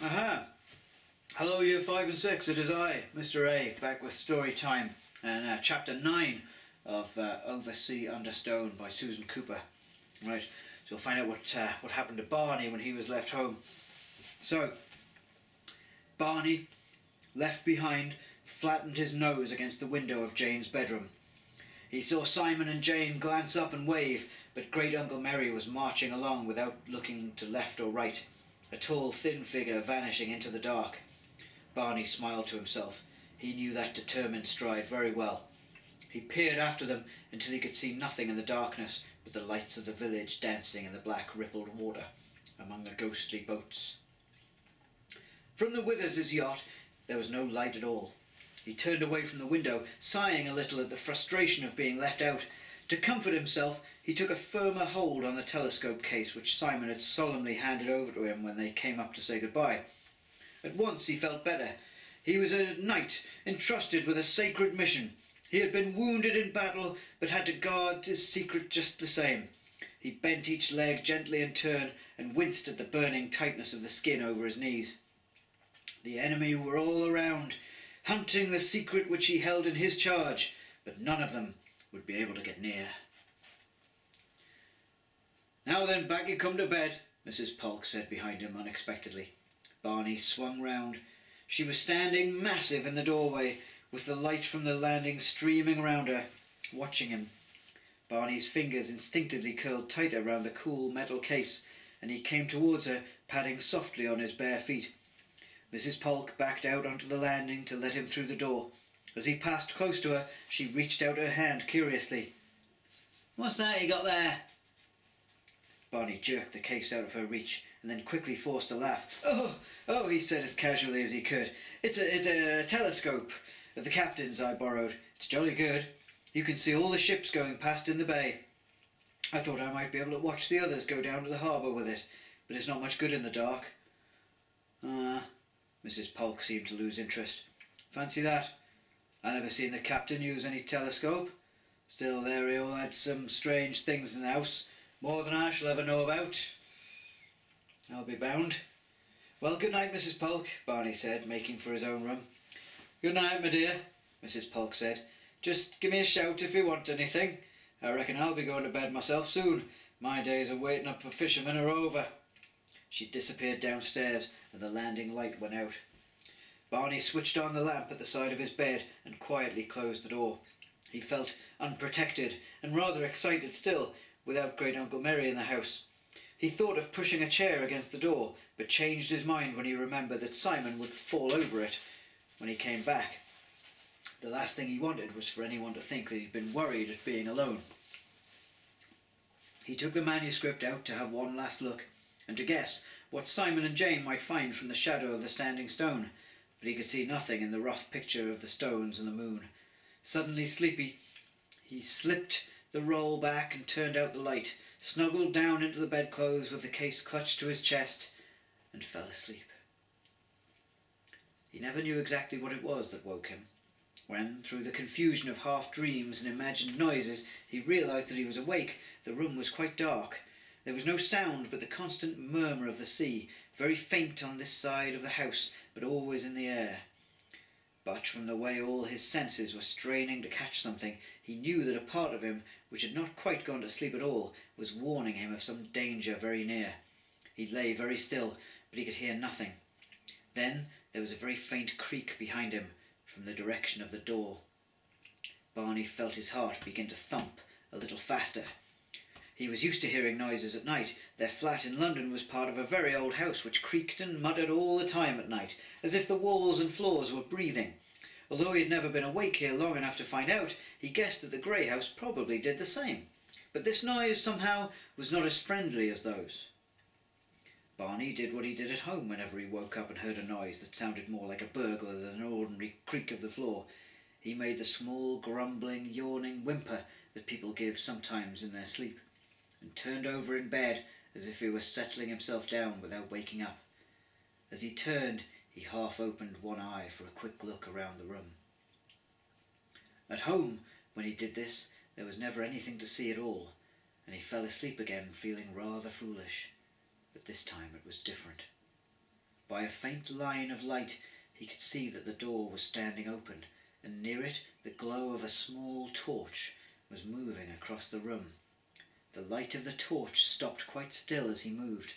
Aha! Hello Year 5 and 6, it is I, Mr. A, back with story time and chapter 9 of Oversea Under Stone by Susan Cooper. Right, so we'll find out what happened to Barney when he was left home. So, Barney, left behind, flattened his nose against the window of Jane's bedroom. He saw Simon and Jane glance up and wave, but Great Uncle Merry was marching along without looking to left or right, a tall, thin figure vanishing into the dark. Barney smiled to himself. He knew that determined stride very well. He peered after them until he could see nothing in the darkness but the lights of the village dancing in the black rippled water among the ghostly boats. From the Withers' yacht there was no light at all. He turned away from the window, sighing a little at the frustration of being left out. To comfort himself, he took a firmer hold on the telescope case which Simon had solemnly handed over to him when they came up to say goodbye. At once he felt better. He was a knight entrusted with a sacred mission. He had been wounded in battle, but had to guard his secret just the same. He bent each leg gently in turn and winced at the burning tightness of the skin over his knees. The enemy were all around, hunting the secret which he held in his charge, but none of them would be able to get near. "Now then, back you come to bed," Mrs. Polk said behind him unexpectedly. Barney swung round. She was standing massive in the doorway, with the light from the landing streaming round her, watching him. Barney's fingers instinctively curled tighter round the cool metal case, and he came towards her, padding softly on his bare feet. Mrs. Polk backed out onto the landing to let him through the door. As he passed close to her, she reached out her hand curiously. "What's that you got there?" Barney jerked the case out of her reach and then quickly forced a laugh. Oh, he said as casually as he could. It's a telescope of the captain's I borrowed. It's jolly good. You can see all the ships going past in the bay. I thought I might be able to watch the others go down to the harbour with it, but it's not much good in the dark." Mrs. Polk seemed to lose interest. "Fancy that. I never seen the captain use any telescope. Still, there he all had some strange things in the house, more than I shall ever know about, I'll be bound." "Well, good night, Mrs. Polk," Barney said, making for his own room. "Good night, my dear," Mrs. Polk said. "Just give me a shout if you want anything. I reckon I'll be going to bed myself soon. My days of waiting up for fishermen are over." She disappeared downstairs and the landing light went out. Barney switched on the lamp at the side of his bed and quietly closed the door. He felt unprotected and rather excited still, without Great Uncle Merry in the house. He thought of pushing a chair against the door, but changed his mind when he remembered that Simon would fall over it when he came back. The last thing he wanted was for anyone to think that he'd been worried at being alone. He took the manuscript out to have one last look, and to guess what Simon and Jane might find from the shadow of the standing stone, but he could see nothing in the rough picture of the stones and the moon. Suddenly sleepy, he slipped the roll back and turned out the light, snuggled down into the bedclothes with the case clutched to his chest, and fell asleep. He never knew exactly what it was that woke him. When, through the confusion of half-dreams and imagined noises, he realised that he was awake, the room was quite dark. There was no sound but the constant murmur of the sea, very faint on this side of the house, but always in the air. But from the way all his senses were straining to catch something, he knew that a part of him, which had not quite gone to sleep at all, was warning him of some danger very near. He lay very still, but he could hear nothing. Then there was a very faint creak behind him, from the direction of the door. Barney felt his heart begin to thump a little faster. He was used to hearing noises at night. Their flat in London was part of a very old house which creaked and muttered all the time at night, as if the walls and floors were breathing. Although he had never been awake here long enough to find out, he guessed that the grey house probably did the same. But this noise, somehow, was not as friendly as those. Barney did what he did at home whenever he woke up and heard a noise that sounded more like a burglar than an ordinary creak of the floor. He made the small, grumbling, yawning whimper that people give sometimes in their sleep, and turned over in bed as if he were settling himself down without waking up. As he turned, he half opened one eye for a quick look around the room. At home, when he did this, there was never anything to see at all, and he fell asleep again feeling rather foolish. But this time it was different. By a faint line of light he could see that the door was standing open, and near it the glow of a small torch was moving across the room. The light of the torch stopped quite still as he moved.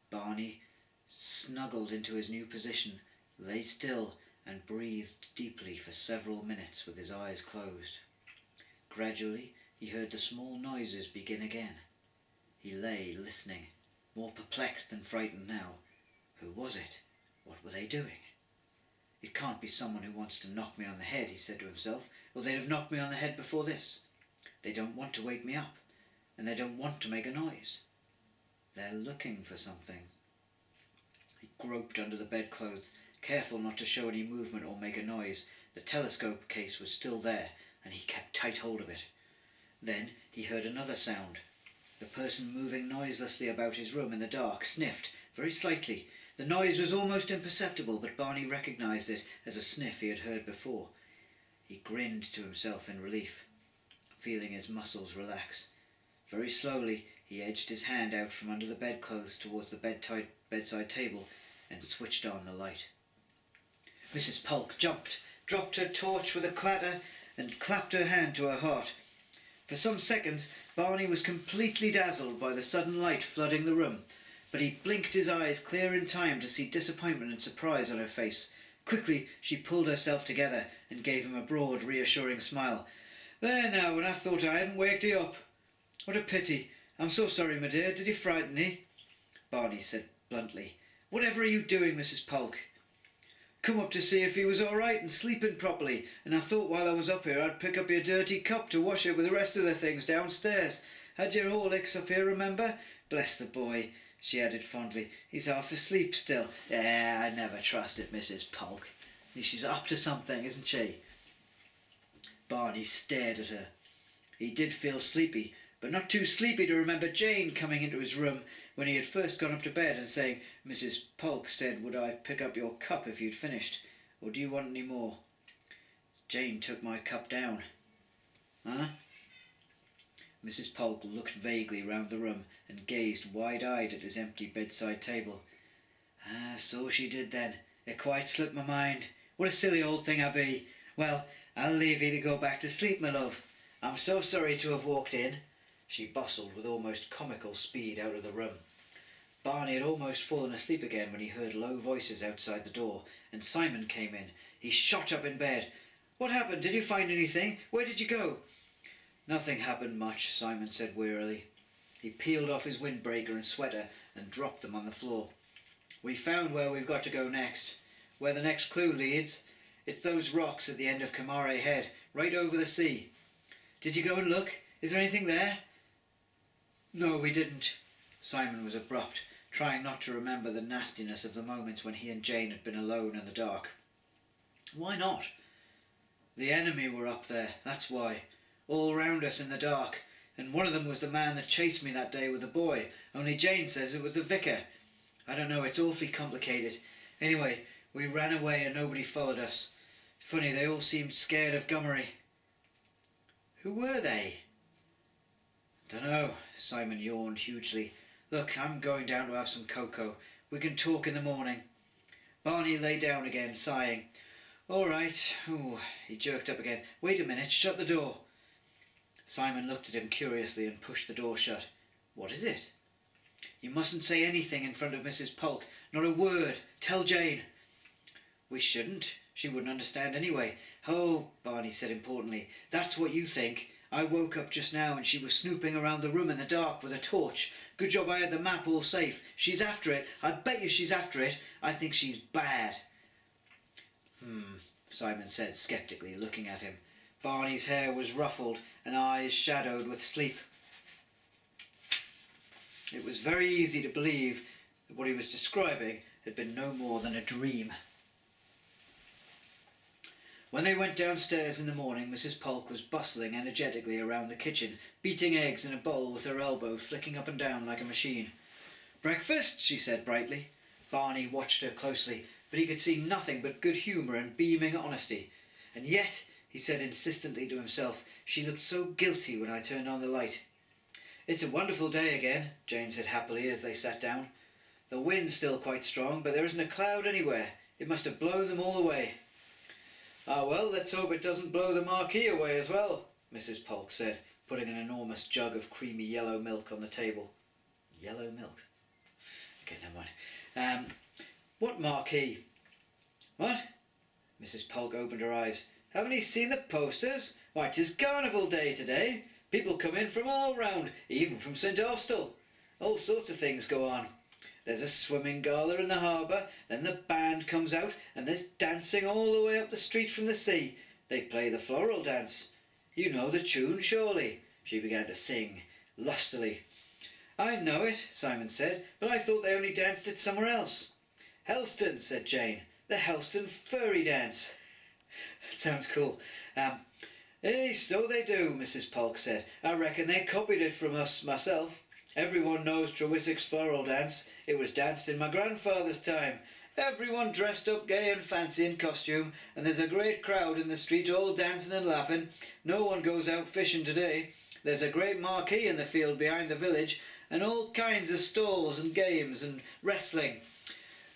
Barney snuggled into his new position, lay still, and breathed deeply for several minutes with his eyes closed. Gradually he heard the small noises begin again. He lay listening, more perplexed than frightened now. Who was it? What were they doing? It can't be someone who wants to knock me on the head, he said to himself, or they'd have knocked me on the head before this. They don't want to wake me up, and they don't want to make a noise. They're looking for something. He groped under the bedclothes, careful not to show any movement or make a noise. The telescope case was still there, and he kept tight hold of it. Then he heard another sound. The person moving noiselessly about his room in the dark sniffed, very slightly. The noise was almost imperceptible, but Barney recognised it as a sniff he had heard before. He grinned to himself in relief, feeling his muscles relax. Very slowly he edged his hand out from under the bedclothes towards the bedside table and switched on the light. Mrs. Polk jumped, dropped her torch with a clatter, and clapped her hand to her heart. For some seconds Barney was completely dazzled by the sudden light flooding the room, but he blinked his eyes clear in time to see disappointment and surprise on her face. Quickly she pulled herself together and gave him a broad, reassuring smile. "There now, and I thought I hadn't waked you up. What a pity. I'm so sorry, my dear. Did he frighten ye?" Barney said bluntly. "Whatever are you doing, Mrs. Polk?" "Come up to see if he was all right and sleeping properly, and I thought while I was up here I'd pick up your dirty cup to wash it with the rest of the things downstairs. Had your Horlicks up here, remember? Bless the boy," she added fondly. "He's half asleep still." I never trusted Mrs. Polk. She's up to something, isn't she?" Barney stared at her. He did feel sleepy, but not too sleepy to remember Jane coming into his room when he had first gone up to bed and saying, "Mrs. Polk said would I pick up your cup if you'd finished, or do you want any more?" "Jane took my cup down." "Huh?" Mrs. Polk looked vaguely round the room and gazed wide-eyed at his empty bedside table. So she did then. It quite slipped my mind. What a silly old thing I be. Well, I'll leave you to go back to sleep, my love. I'm so sorry to have walked in." She bustled with almost comical speed out of the room. Barney had almost fallen asleep again when he heard low voices outside the door, and Simon came in. He shot up in bed. "What happened? Did you find anything? Where did you go?" "Nothing happened much," Simon said wearily. He peeled off his windbreaker and sweater and dropped them on the floor. "We found where we've got to go next. Where the next clue leads. It's those rocks at the end of Kamare Head, right over the sea." "Did you go and look? Is there anything there?" "No, we didn't." Simon was abrupt, trying not to remember the nastiness of the moments when he and Jane had been alone in the dark. "Why not?" "The enemy were up there, that's why. All round us in the dark. And one of them was the man that chased me that day with the boy, only Jane says it was the vicar. I don't know, it's awfully complicated. Anyway, we ran away and nobody followed us. Funny, they all seemed scared of Gummery." "Who were they?" "Dunno." Simon yawned hugely. "Look, I'm going down to have some cocoa. We can talk in the morning." Barney lay down again, sighing. "All right." Ooh, he jerked up again. "Wait a minute, shut the door." Simon looked at him curiously and pushed the door shut. "What is it?" "You mustn't say anything in front of Mrs. Polk. Not a word. Tell Jane." "We shouldn't. She wouldn't understand anyway." "Oh," Barney said importantly, "that's what you think. I woke up just now and she was snooping around the room in the dark with a torch. Good job I had the map all safe. She's after it. I bet you she's after it. I think she's bad." Simon said sceptically, looking at him. Barney's hair was ruffled and eyes shadowed with sleep. It was very easy to believe that what he was describing had been no more than a dream. When they went downstairs in the morning, Mrs. Polk was bustling energetically around the kitchen, beating eggs in a bowl with her elbow, flicking up and down like a machine. "Breakfast?" she said brightly. Barney watched her closely, but he could see nothing but good humour and beaming honesty. "And yet," he said insistently to himself, "she looked so guilty when I turned on the light." "It's a wonderful day again," Jane said happily as they sat down. The wind's still quite strong, but there isn't a cloud anywhere. It must have blown them all away." "Ah well, let's hope it doesn't blow the marquee away as well," Mrs. Polk said, putting an enormous jug of creamy yellow milk on the table. Yellow milk? Okay, never mind. What marquee?" "What?" Mrs. Polk opened her eyes. "Haven't you seen the posters? Why, 'tis Carnival Day today. People come in from all round, even from St. Austell. All sorts of things go on. There's a swimming gala in the harbour, then the band comes out, and there's dancing all the way up the street from the sea. They play the floral dance. You know the tune, surely?" She began to sing lustily. "I know it," Simon said, "but I thought they only danced it somewhere else." "Helston," said Jane. "The Helston furry dance." That sounds cool. So they do," Mrs. Polk said. "I reckon they copied it from us myself. Everyone knows Trewiswick's floral dance. It was danced in my grandfather's time. Everyone dressed up gay and fancy in costume, and there's a great crowd in the street all dancing and laughing. No one goes out fishing today. There's a great marquee in the field behind the village, and all kinds of stalls and games and wrestling.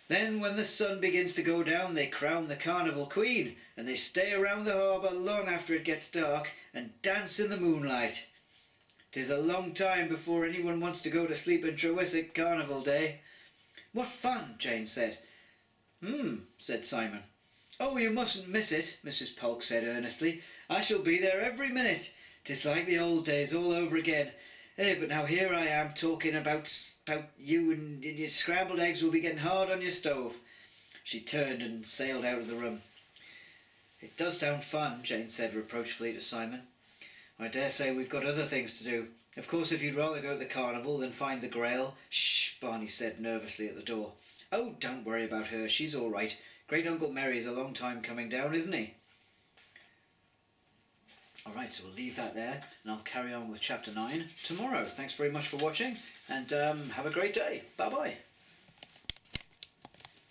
Then when the sun begins to go down, they crown the Carnival Queen, and they stay around the harbour long after it gets dark and dance in the moonlight. 'Tis a long time before anyone wants to go to sleep in Trewiswick Carnival Day." "What fun," Jane said. Said Simon. "Oh, you mustn't miss it," Mrs. Polk said earnestly. "I shall be there every minute. 'Tis like the old days all over again. But now here I am talking about you, and your scrambled eggs will be getting hard on your stove." She turned and sailed out of the room. "It does sound fun," Jane said reproachfully to Simon. "I dare say we've got other things to do. Of course, if you'd rather go to the carnival than find the Grail—" "Shh," Barney said nervously at the door. "Oh, don't worry about her. She's all right. Great Uncle Merry's a long time coming down, isn't he?" Alright, so we'll leave that there, and I'll carry on with chapter 9 tomorrow. Thanks very much for watching, and have a great day. Bye bye.